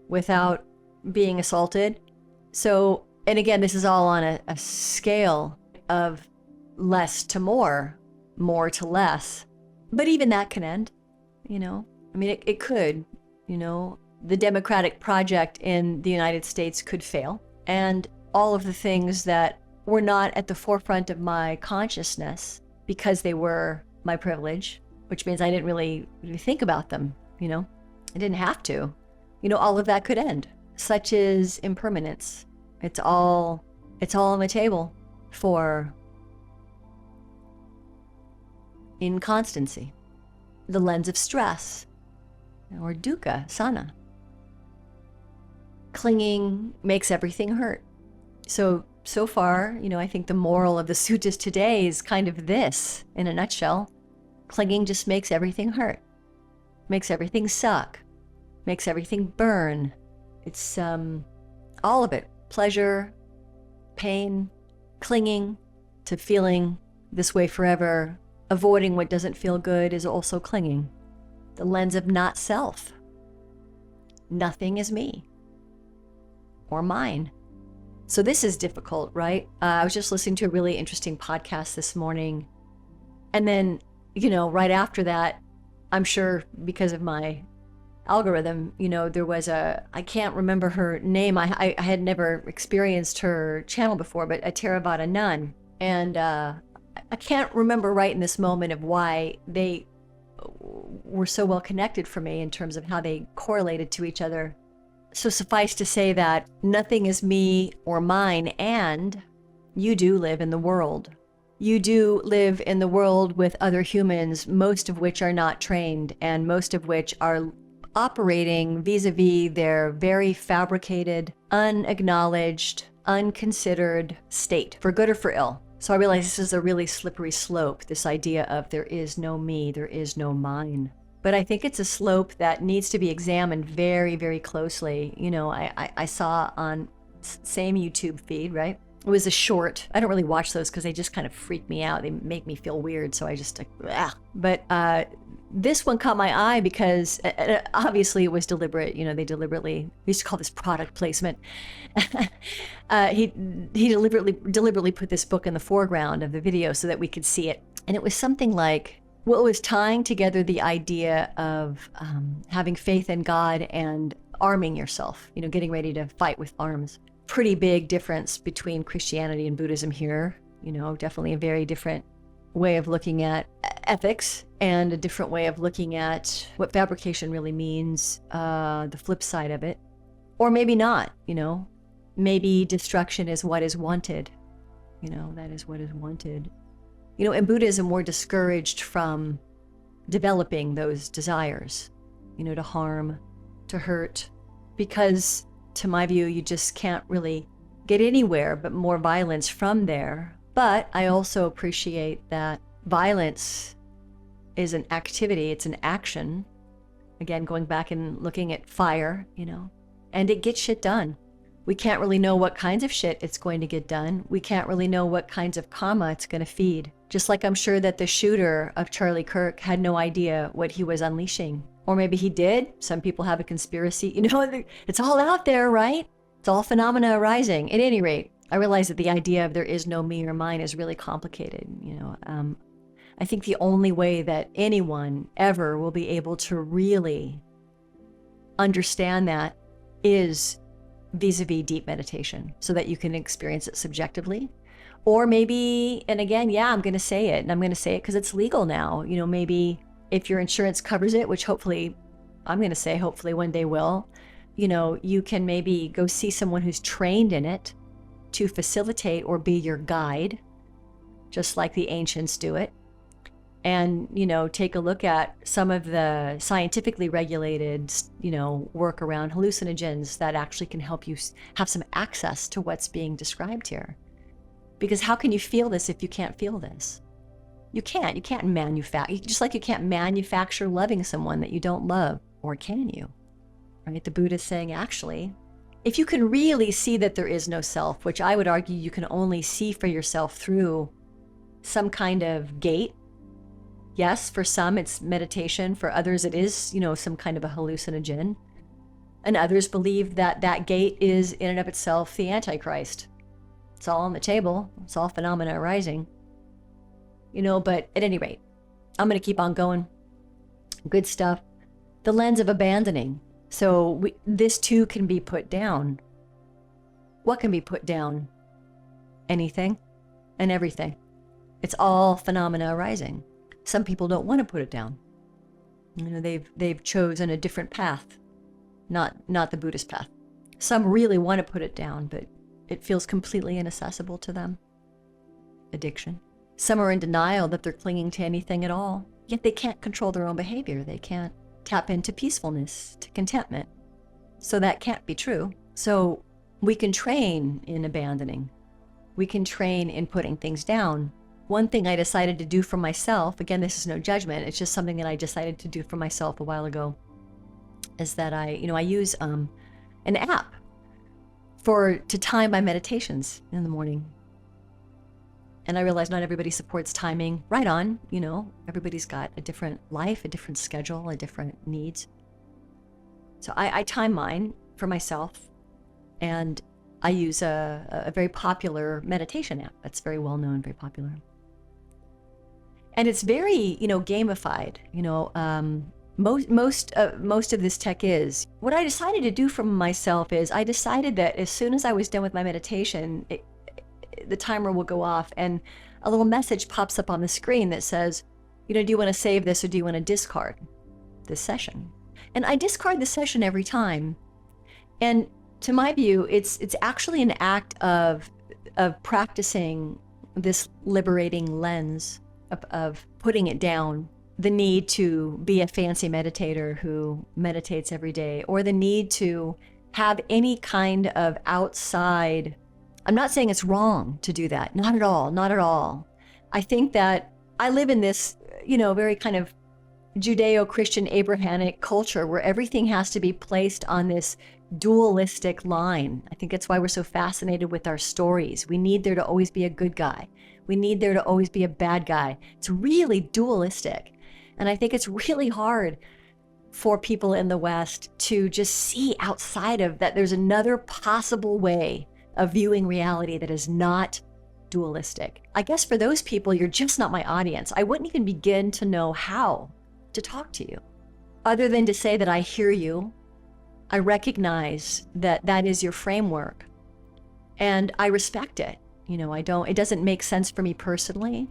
without being assaulted. So, and again, this is all on a scale of less to more to less. But even that can end, it could, the democratic project in the United States could fail. And all of the things that were not at the forefront of my consciousness because they were my privilege, which means I didn't really think about them, I didn't have to. All of that could end, such as impermanence. It's all on the table for inconstancy, the lens of stress, or dukkha, sana. Clinging makes everything hurt. So far, I think the moral of the suttas today is kind of this, in a nutshell. Clinging just makes everything hurt, makes everything suck, makes everything burn. It's all of it. Pleasure, pain, clinging to feeling this way forever. Avoiding what doesn't feel good is also clinging. The lens of not self. Nothing is me or mine. So this is difficult, right? I was just listening to a really interesting podcast this morning. And then, right after that, I'm sure because of my algorithm, there was I can't remember her name. I had never experienced her channel before, but a Theravāda nun. And I can't remember right in this moment of why they were so well connected for me in terms of how they correlated to each other. So suffice to say that nothing is me or mine, and you do live in the world. You do live in the world with other humans, most of which are not trained, and most of which are operating vis-a-vis their very fabricated, unacknowledged, unconsidered state, for good or for ill. So I realize this is a really slippery slope, this idea of there is no me, there is no mine. But I think it's a slope that needs to be examined very, very closely. I saw on same YouTube feed, right? It was a short. I don't really watch those because they just kind of freak me out. They make me feel weird. So I just But this one caught my eye because obviously it was deliberate. They deliberately, we used to call this product placement. He deliberately put this book in the foreground of the video so that we could see it. And it was something like, well, it was tying together the idea of having faith in God and arming yourself, getting ready to fight with arms. Pretty big difference between Christianity and Buddhism here, definitely a very different way of looking at ethics and a different way of looking at what fabrication really means, the flip side of it. Or maybe not, maybe destruction is what is wanted. That is what is wanted. In Buddhism, we're discouraged from developing those desires, to harm, to hurt, because to my view, you just can't really get anywhere but more violence from there. But I also appreciate that violence is an activity, it's an action. Again, going back and looking at fire, and it gets shit done. We can't really know what kinds of shit it's going to get done. We can't really know what kinds of karma it's going to feed. Just like I'm sure that the shooter of Charlie Kirk had no idea what he was unleashing. Or maybe he did. Some people have a conspiracy. It's all out there, right? It's all phenomena arising. At any rate, I realize that the idea of there is no me or mine is really complicated. I think the only way that anyone ever will be able to really understand that is vis-a-vis deep meditation, so that you can experience it subjectively. Or maybe, and again, yeah, I'm going to say it, and I'm going to say it because it's legal now. Maybe if your insurance covers it, which hopefully, I'm going to say hopefully one day will, you can maybe go see someone who's trained in it to facilitate or be your guide, just like the ancients do it. And, take a look at some of the scientifically regulated, work around hallucinogens that actually can help you have some access to what's being described here. Because how can you feel this if you can't feel this? You can't manufacture, just like you can't manufacture loving someone that you don't love, or can you? Right? The Buddha is saying, actually, if you can really see that there is no self, which I would argue you can only see for yourself through some kind of gate. Yes, for some it's meditation, for others it is, some kind of a hallucinogen. And others believe that that gate is in and of itself the Antichrist. It's all on the table, it's all phenomena arising. But at any rate, I'm going to keep on going. Good stuff. The lens of abandoning. So this too can be put down. What can be put down? Anything and everything. It's all phenomena arising. Some people don't want to put it down. They've chosen a different path, not the Buddhist path. Some really want to put it down, but it feels completely inaccessible to them. Addiction. Some are in denial that they're clinging to anything at all, yet they can't control their own behavior. They can't tap into peacefulness, to contentment. So that can't be true. So we can train in abandoning. We can train in putting things down. One thing I decided to do for myself, again, this is no judgment, it's just something that I decided to do for myself a while ago, is that I use an app to time my meditations in the morning. And I realize not everybody supports timing right on, everybody's got a different life, a different schedule, a different needs. So I time mine for myself, and I use a very popular meditation app that's very well known, very popular. And it's very, gamified. Most of this tech is. What I decided to do for myself is I decided that as soon as I was done with my meditation, the timer will go off and a little message pops up on the screen that says, do you want to save this or do you want to discard this session? And I discard the session every time. And to my view, it's actually an act of practicing this liberating lens of putting it down, the need to be a fancy meditator who meditates every day, or the need to have any kind of outside. I'm not saying it's wrong to do that. Not at all. Not at all. I think that I live in this, very kind of Judeo-Christian Abrahamic culture where everything has to be placed on this dualistic line. I think that's why we're so fascinated with our stories. We need there to always be a good guy. We need there to always be a bad guy. It's really dualistic. And I think it's really hard for people in the West to just see outside of that there's another possible way of viewing reality that is not dualistic. I guess for those people, you're just not my audience. I wouldn't even begin to know how to talk to you, other than to say that I hear you. I recognize that that is your framework, and I respect it. It doesn't make sense for me personally.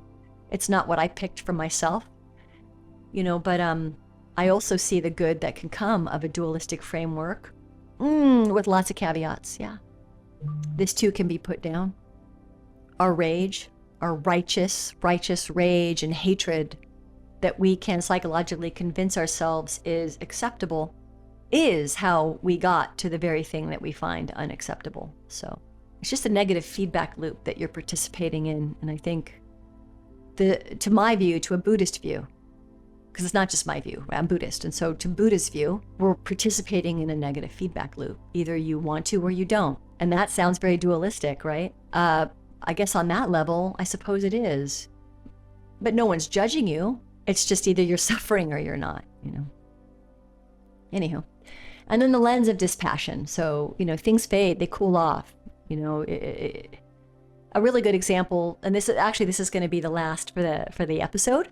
It's not what I picked for myself, but I also see the good that can come of a dualistic framework with lots of caveats, yeah. This too can be put down. Our rage, our righteous rage and hatred that we can psychologically convince ourselves is acceptable is how we got to the very thing that we find unacceptable. So it's just a negative feedback loop that you're participating in. And I think to my view, to a Buddhist view, because it's not just my view, I'm Buddhist. And so to Buddha's view, we're participating in a negative feedback loop. Either you want to or you don't. And that sounds very dualistic, right? I guess on that level, I suppose it is. But no one's judging you. It's just either you're suffering or you're not, you know. Anywho. And then the lens of dispassion. So, you know, things fade, they cool off. You know, a really good example, and this is going to be the last for the episode,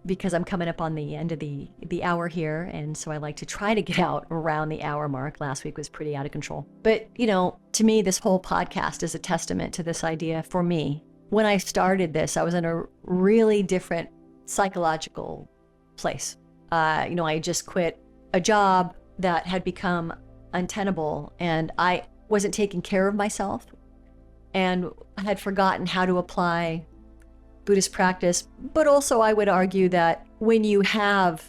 because I'm coming up on the end of the hour here, and so I like to try to get out around the hour mark. Last week was pretty out of control. But, you know, to me, this whole podcast is a testament to this idea for me. When I started this, I was in a really different psychological place. You know, I just quit a job that had become untenable, and I wasn't taking care of myself, and I had forgotten how to apply Buddhist practice. But also I would argue that when you have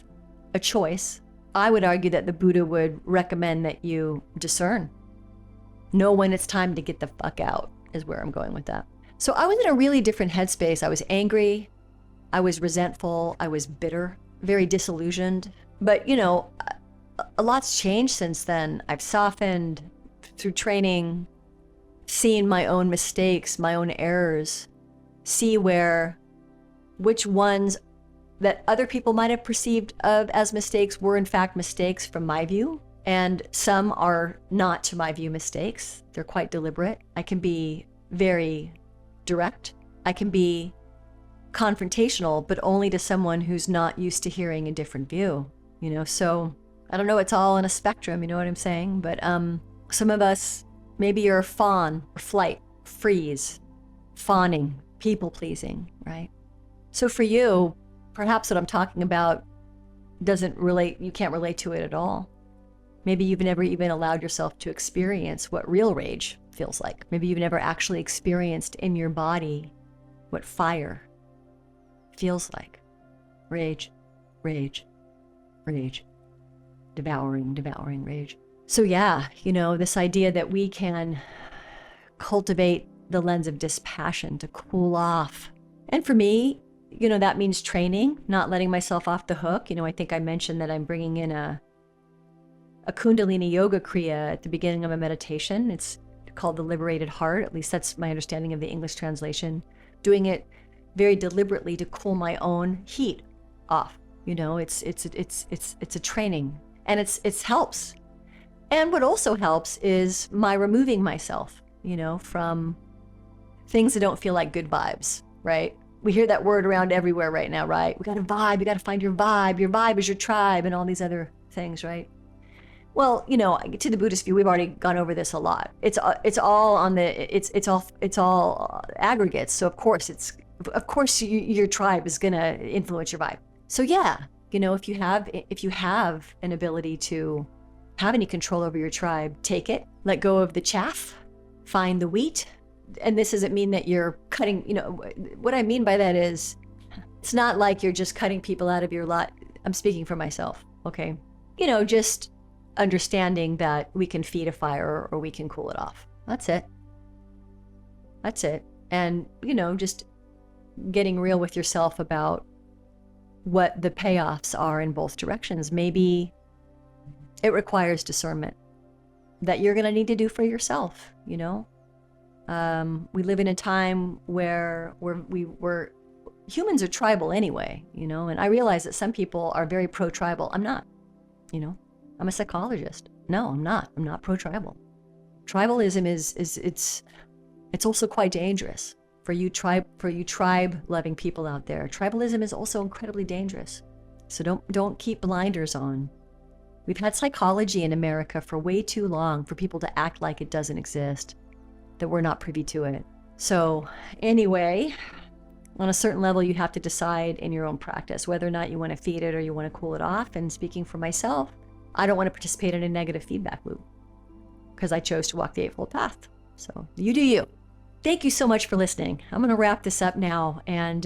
a choice, I would argue that the Buddha would recommend that you discern. Know when it's time to get the fuck out, is where I'm going with that. So I was in a really different headspace. I was angry, I was resentful, I was bitter, very disillusioned. But, you know, a lot's changed since then. I've softened through training, seen my own mistakes, my own errors, see which ones that other people might have perceived of as mistakes were in fact mistakes from my view. And some are not, to my view, mistakes. They're quite deliberate. I can be very direct. I can be confrontational, but only to someone who's not used to hearing a different view, you know? So I don't know, it's all in a spectrum, you know what I'm saying? But some of us, maybe you're a fawn, or flight, freeze, fawning, people pleasing, right? So for you, perhaps what I'm talking about doesn't relate, you can't relate to it at all. Maybe you've never even allowed yourself to experience what real rage feels like. Maybe you've never actually experienced in your body what fire feels like. Rage, rage, rage, devouring rage. So yeah, you know, this idea that we can cultivate the lens of dispassion to cool off. And for me, you know, that means training, not letting myself off the hook. You know, I think I mentioned that I'm bringing in a Kundalini yoga kriya at the beginning of a meditation. It's called the liberated heart. At least that's my understanding of the English translation. Doing it very deliberately to cool my own heat off. You know, it's a training, and it helps. And what also helps is my removing myself, you know, from things that don't feel like good vibes, right? We hear that word around everywhere right now, right? We got a vibe, you got to find your vibe. Your vibe is your tribe, and all these other things, right? Well, you know, to the Buddhist view, we've already gone over this a lot. It's all on the it's all aggregates. So of course your tribe is gonna influence your vibe. So yeah, you know, if you have an ability to have any control over your tribe, take it. Let go of the chaff, find the wheat. And this doesn't mean that you're cutting. You know, what I mean by that is, it's not like you're just cutting people out of your lot. I'm speaking for myself, okay? You know, just understanding that we can feed a fire or we can cool it off. That's it. And, you know, just getting real with yourself about what the payoffs are in both directions. Maybe it requires discernment that you're going to need to do for yourself, you know? We live in a time where humans are tribal anyway, you know? And I realize that some people are very pro-tribal. I'm not, you know? I'm a psychologist. No, I'm not. I'm not pro-tribal. Tribalism it's also quite dangerous for you tribe-loving people out there. Tribalism is also incredibly dangerous. So don't keep blinders on. We've had psychology in America for way too long for people to act like it doesn't exist, that we're not privy to it. So anyway, on a certain level, you have to decide in your own practice whether or not you want to feed it or you want to cool it off. And speaking for myself, I don't want to participate in a negative feedback loop because I chose to walk the Eightfold Path. So you do you. Thank you so much for listening. I'm going to wrap this up now. And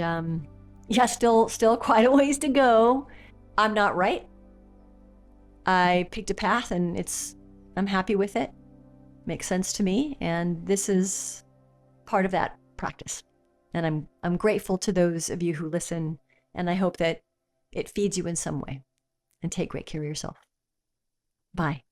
yeah, still quite a ways to go. I'm not right. I picked a path and I'm happy with it. Makes sense to me. And this is part of that practice. And I'm grateful to those of you who listen. And I hope that it feeds you in some way. And take great care of yourself. Bye.